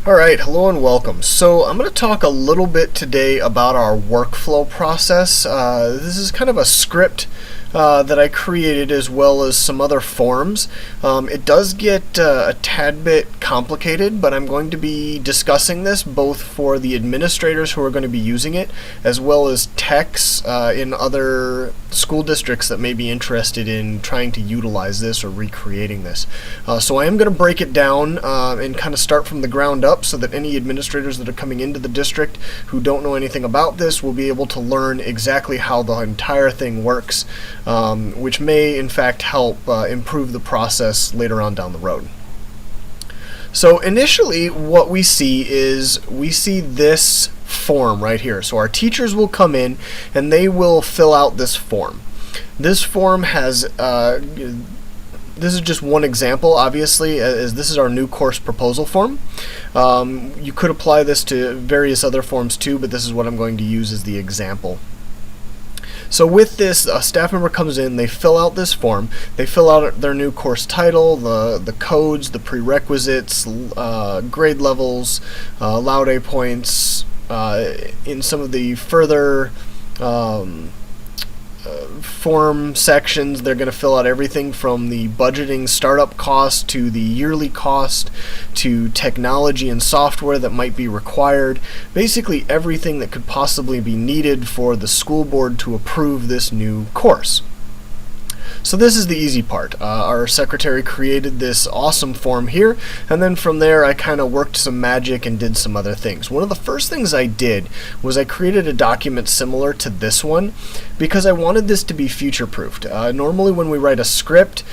Alright, hello and welcome. So I'm going to talk a little bit today about our workflow process. This is kind of a script that I created as well as some other forms. It does get a tad bit complicated, but I'm going to be discussing this both for the administrators who are going to be using it as well as techs in other school districts that may be interested in trying to utilize this or recreating this. So I am going to break it down and kind of start from the ground up so that any administrators that are coming into the district who don't know anything about this will be able to learn exactly how the entire thing works, which may in fact help improve the process later on down the road. So initially what we see is this form right here. So our teachers will come in and they will fill out this form. This form has this is just one example, obviously, as this is our new course proposal form. You could apply this to various other forms too, but this is what I'm going to use as the example. So with this, a staff member comes in, they fill out this form, they fill out their new course title, the codes, the prerequisites, grade levels, allowed A points. In some of the further form sections, they're going to fill out everything from the budgeting startup cost to the yearly cost to technology and software that might be required. Basically everything that could possibly be needed for the school board to approve this new course. So this is the easy part. Our secretary created this awesome form here, and then from there I kind of worked some magic and did some other things. One of the first things I did was I created a document similar to this one because I wanted this to be future-proofed. Normally when we write a script,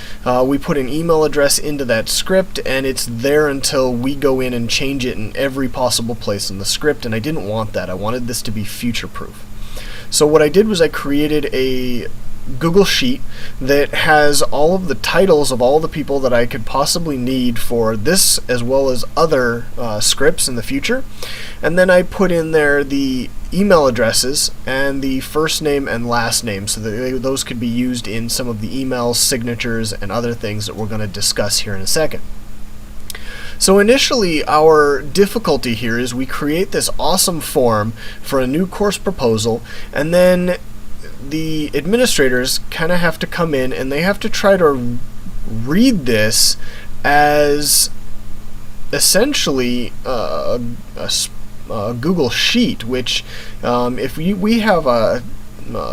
we put an email address into that script and it's there until we go in and change it in every possible place in the script, and I didn't want that. I wanted this to be future-proof. So what I did was I created a Google Sheet that has all of the titles of all the people that I could possibly need for this as well as other scripts in the future, and then I put in there the email addresses and the first name and last name so that those could be used in some of the emails, signatures, and other things that we're going to discuss here in a second. So initially our difficulty here is we create this awesome form for a new course proposal, and then the administrators kind of have to come in and they have to try to read this as essentially a Google Sheet, which if we have a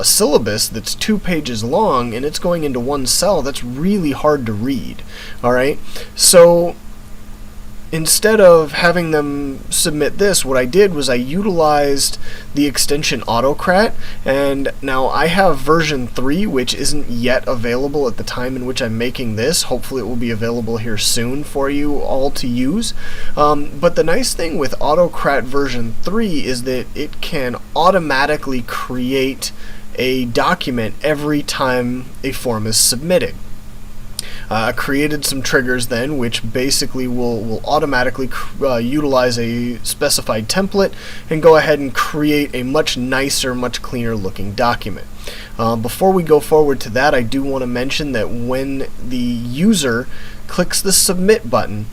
syllabus that's 2 pages long and it's going into one cell, that's really hard to read. Alright, so instead of having them submit this, what I did was I utilized the extension Autocrat, and now I have version 3, which isn't yet available at the time in which I'm making this. Hopefully it will be available here soon for you all to use. But the nice thing with Autocrat version 3 is that it can automatically create a document every time a form is submitted. I created some triggers then, which basically will automatically utilize a specified template and go ahead and create a much nicer, much cleaner looking document. Before we go forward to that, I do want to mention that when the user clicks the submit button,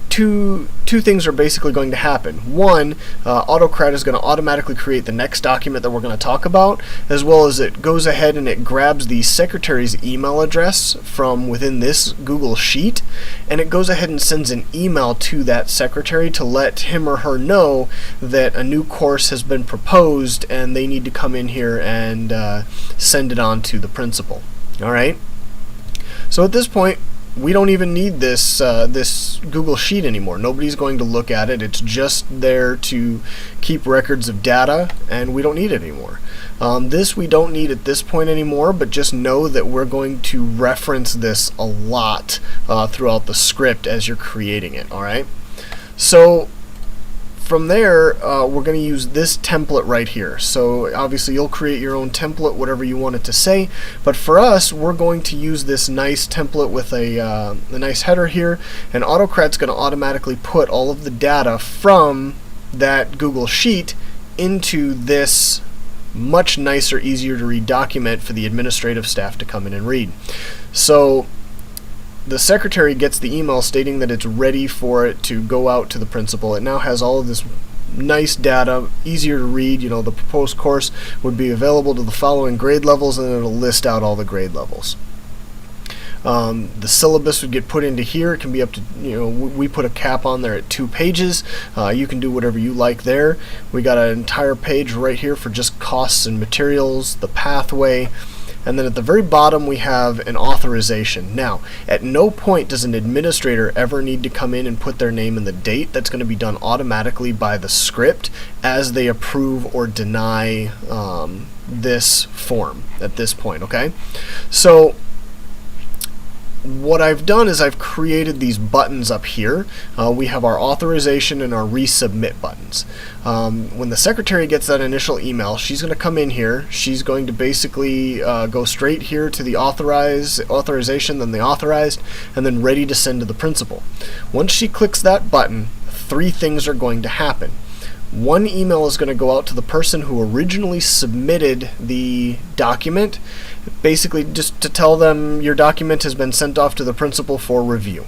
two things are basically going to happen. One, Autocrat is going to automatically create the next document that we're going to talk about, as well as it goes ahead and it grabs the secretary's email address from within this Google Sheet, and it goes ahead and sends an email to that secretary to let him or her know that a new course has been proposed and they need to come in here and send it on to the principal. Alright? So at this point, we don't even need this this Google Sheet anymore. Nobody's going to look at it. It's just there to keep records of data, and we don't need it anymore. This we don't need at this point anymore, but just know that we're going to reference this a lot throughout the script as you're creating it. Alright? So from there, we're going to use this template right here. So obviously you'll create your own template, whatever you want it to say, but for us, we're going to use this nice template with a nice header here, and Autocrat's going to automatically put all of the data from that Google Sheet into this much nicer, easier to read document for the administrative staff to come in and read. So the secretary gets the email stating that it's ready for it to go out to the principal. It now has all of this nice data, easier to read. You know, the proposed course would be available to the following grade levels, and it'll list out all the grade levels. The syllabus would get put into here. It can be up to, we put a cap on there at 2 pages. You can do whatever you like there. We got an entire page right here for just costs and materials, the pathway, and then at the very bottom we have an authorization. Now, at no point does an administrator ever need to come in and put their name and the date. That's going to be done automatically by the script as they approve or deny this form at this point, okay? So what I've done is I've created these buttons up here. We have our authorization and our resubmit buttons. When the secretary gets that initial email, she's going to come in here. She's going to basically go straight here to the authorization, then the authorized, and then ready to send to the principal. Once she clicks that button, 3 things are going to happen. One email is going to go out to the person who originally submitted the document, basically just to tell them your document has been sent off to the principal for review.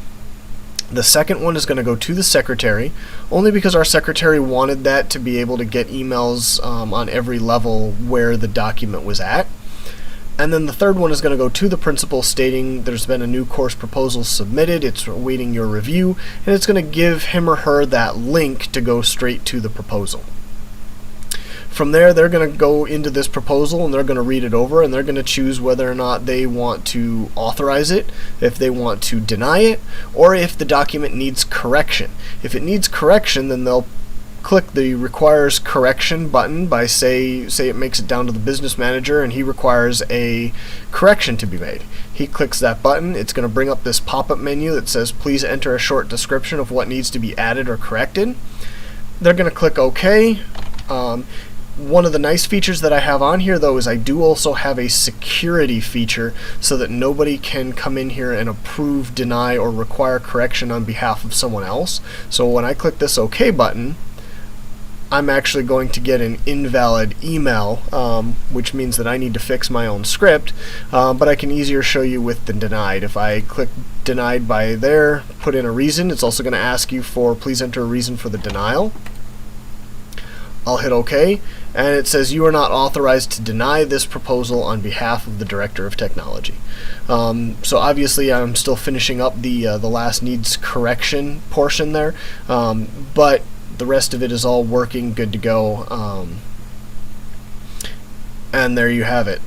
The second one is going to go to the secretary, only because our secretary wanted that to be able to get emails on every level where the document was at. And then the third one is going to go to the principal stating there's been a new course proposal submitted, it's awaiting your review, and it's going to give him or her that link to go straight to the proposal. From there, they're going to go into this proposal and they're going to read it over, and they're going to choose whether or not they want to authorize it, if they want to deny it, or if the document needs correction. If it needs correction, then they'll click the requires correction button by say it makes it down to the business manager and he requires a correction to be made. He clicks that button. It's going to bring up this pop-up menu that says please enter a short description of what needs to be added or corrected. They're going to click OK. One of the nice features that I have on here though is I do also have a security feature so that nobody can come in here and approve, deny, or require correction on behalf of someone else. So when I click this OK button, I'm actually going to get an invalid email, which means that I need to fix my own script, but I can easier show you with the denied. If I click denied by there, put in a reason, it's also going to ask you for please enter a reason for the denial. I'll hit OK, and it says you are not authorized to deny this proposal on behalf of the Director of Technology. So obviously I'm still finishing up the last needs correction portion there, but the rest of it is all working, good to go, and there you have it.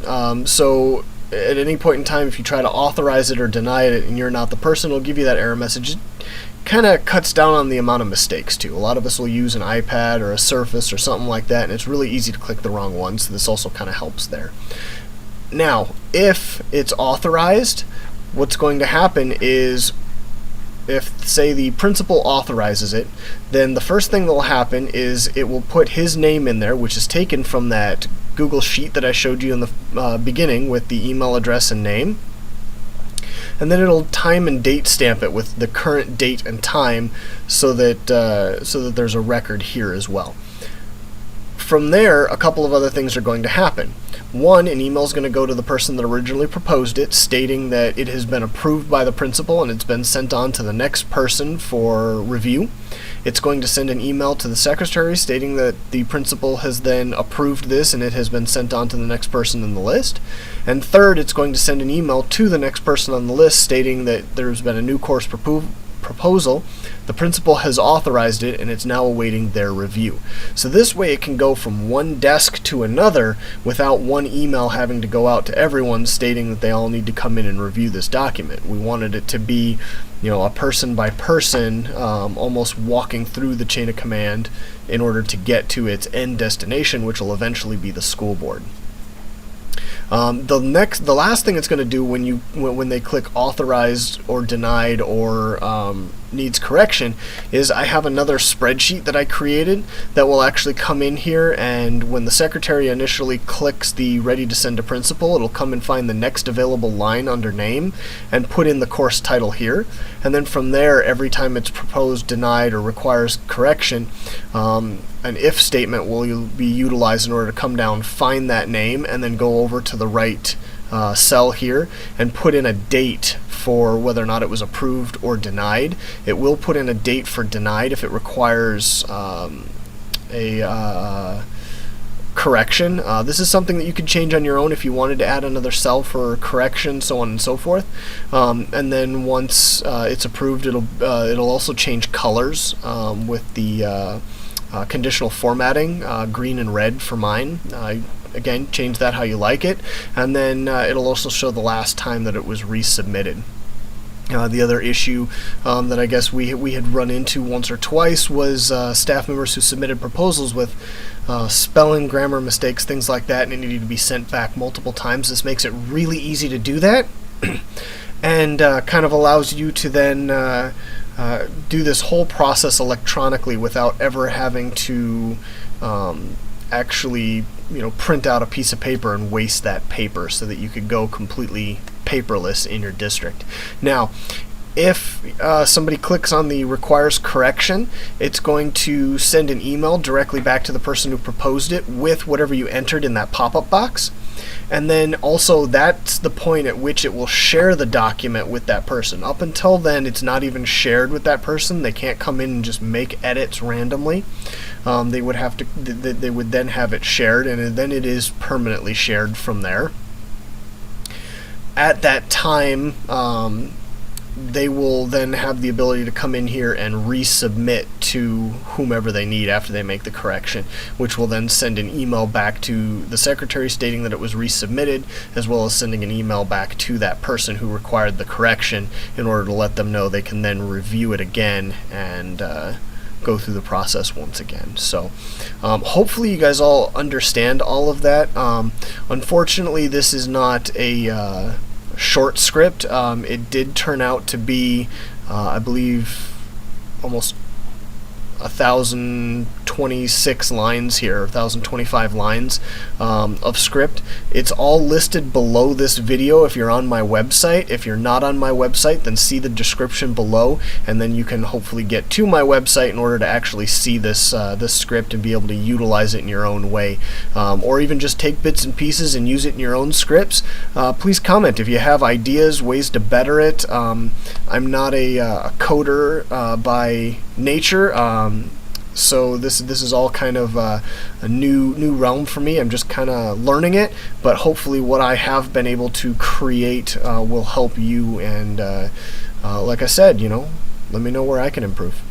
So at any point in time, if you try to authorize it or deny it and you're not the person, it'll give you that error message. It kind of cuts down on the amount of mistakes too. A lot of us will use an iPad or a Surface or something like that, and it's really easy to click the wrong one, so this also kind of helps there. Now, if it's authorized, what's going to happen is if, say, the principal authorizes it, then the first thing that will happen is it will put his name in there, which is taken from that Google Sheet that I showed you in the beginning with the email address and name. And then it'll time and date stamp it with the current date and time so that there's a record here as well. From there, a couple of other things are going to happen. One, an email is going to go to the person that originally proposed it, stating that it has been approved by the principal and it's been sent on to the next person for review. It's going to send an email to the secretary stating that the principal has then approved this and it has been sent on to the next person in the list. And third, it's going to send an email to the next person on the list stating that there's been a new course proposal, the principal has authorized it, and it's now awaiting their review. So this way it can go from one desk to another without one email having to go out to everyone stating that they all need to come in and review this document. We wanted it to be, a person by person, almost walking through the chain of command in order to get to its end destination, which will eventually be the school board. The last thing it's going to do when they click authorized or denied or needs correction is I have another spreadsheet that I created that will actually come in here, and when the secretary initially clicks the ready to send to principal, it'll come and find the next available line under name and put in the course title here, and then from there every time it's proposed, denied, or requires correction, an if statement will be utilized in order to come down, find that name, and then go over to the right cell here and put in a date for whether or not it was approved or denied. It will put in a date for denied if it requires a correction. This is something that you could change on your own if you wanted to add another cell for correction, so on and so forth. And then once it's approved, it'll also change colors with the conditional formatting, green and red for mine. Again, change that how you like it, and then it'll also show the last time that it was resubmitted. The other issue that I guess we had run into once or twice was staff members who submitted proposals with spelling, grammar mistakes, things like that, and it needed to be sent back multiple times. This makes it really easy to do that, and kind of allows you to then do this whole process electronically without ever having to actually print out a piece of paper and waste that paper, so that you could go completely paperless in your district. Now, if somebody clicks on the requires correction, it's going to send an email directly back to the person who proposed it with whatever you entered in that pop-up box. And then also that's the point at which it will share the document with that person. Up until then, it's not even shared with that person. They can't come in and just make edits randomly. They would have to. They would then have it shared, and then it is permanently shared from there. At that time, they will then have the ability to come in here and resubmit to whomever they need after they make the correction, which will then send an email back to the secretary stating that it was resubmitted, as well as sending an email back to that person who required the correction in order to let them know they can then review it again and go through the process once again. So hopefully you guys all understand all of that. Unfortunately, this is not a short script. It did turn out to be, I believe, almost 1,026 lines here, 1,025 lines of script. It's all listed below this video if you're on my website. If you're not on my website, then see the description below, and then you can hopefully get to my website in order to actually see this this script and be able to utilize it in your own way, or even just take bits and pieces and use it in your own scripts. Please comment if you have ideas, ways to better it. I'm not a coder by nature. So this is all kind of a new realm for me. I'm just kind of learning it, but hopefully what I have been able to create will help you, and like I said, let me know where I can improve.